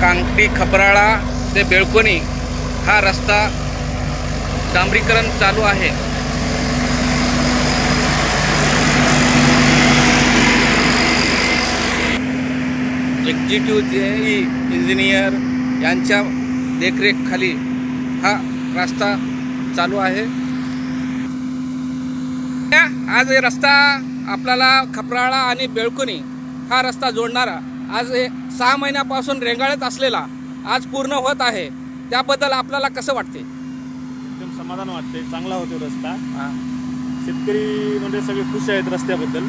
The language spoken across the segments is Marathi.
कांगडी खपराळा ते बेळकोणी हा रस्ता डांबरीकरण चालू आहे। एक्झिक्युटिव्ह जेई इंजिनियर यांच्या देखरेखीखाली हा रस्ता चालू आहे। आज हे रस्ता आपल्याला खपराळा आणि बेळकोणी हा रस्ता जोडणारा आज 6 महिन्यापासून रेंगाळत असलेला आज पूर्ण होत आहे। त्याबद्दल आपल्याला कसं वाटते? एकदम समाधान वाटते, चांगला होतो रस्ता। शेतकरी म्हणजे सगळे खुश आहेत रस्त्याबद्दल।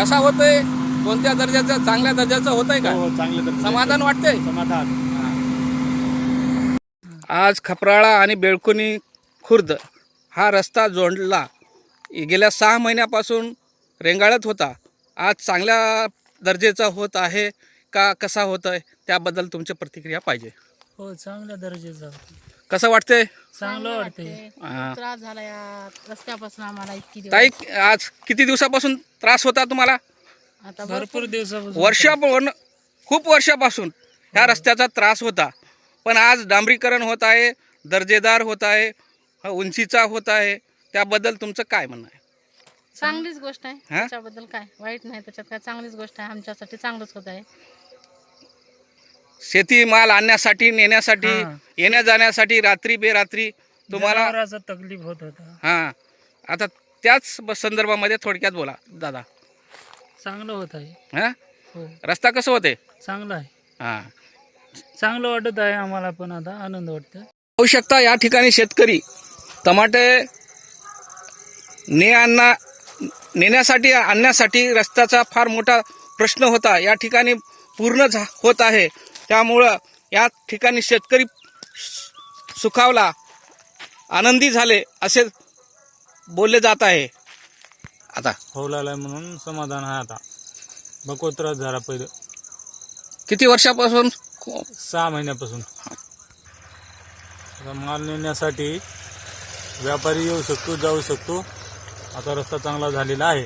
कसा होतोय? कोणत्या दर्जाचं? चांगल्या दर्जाचं होतंय का? हो, चांगल्या दर्जाचं समाधान वाटतंय? समाधान। आज खपराळा आणि बेळकोणी खुर्द हा रस्ता जोडला गेल्या 6 महिन्यापासून रेंगाळत होता, आज चांगल्या दर्जाचा होत आहे का कसा होतोय त्याबद्दल तुमची प्रतिक्रिया पाहिजे। हो, चांगल्या दर्जाचं कसं वाटतंय? चांगलं वाटतंय। त्रास झाला या रस्त्यापासून आम्हाला इतकी दिवस। ताई, आज किती दिवसापासून त्रास होता तुम्हाला? आता भरपूर दिवसापासून वर्षापासून, खूप वर्षापासून ह्या रस्त्याचा त्रास होता, पण आज डांबरीकरण होत आहे, दर्जेदार होत आहे, उंचीचा होत आहे, त्याबद्दल तुमचं काय म्हणणं आहे? चांगलीच गोष्ट आहे, त्याच्याबद्दल काय वाईट नाही, त्याच्यात काय चांगलीच गोष्ट आहे, आमच्यासाठी चांगलंच होत आहे। शेती माल आणण्यासाठी, नेण्यासाठी, येण्या जाण्यासाठी रात्री बेरात्री तुम्हाला जनावरांचा तकलीफ होत होता। हां, आता त्याच संदर्भामध्ये थोडक्यात बोला दादा। चांगलं होत आहे। हां, हो, रस्ता कसं होते? चांगलं आहे, हां, चांगलं वाटत आहे आम्हाला, पण आता आनंद वाटतं। पाहू शकता या ठिकाणी शेतकरी टमाटे नेण्यासाठी आणण्यासाठी रस्त्याचा फार मोठा प्रश्न होता, या ठिकाणी पूर्ण होत आहे। त्यामुळं या ठिकाणी शेतकरी सुखावला, आनंदी झाले असे बोलले जात आहे। आता होलाय म्हणून समाधान आहे। आता बको त्रास झाला पहिलं किती वर्षापासून? 6 महिन्यापासून। आता माल नेण्यासाठी व्यापारी येऊ शकतो, जाऊ शकतो। आता रस्ता चांगला झालेला आहे।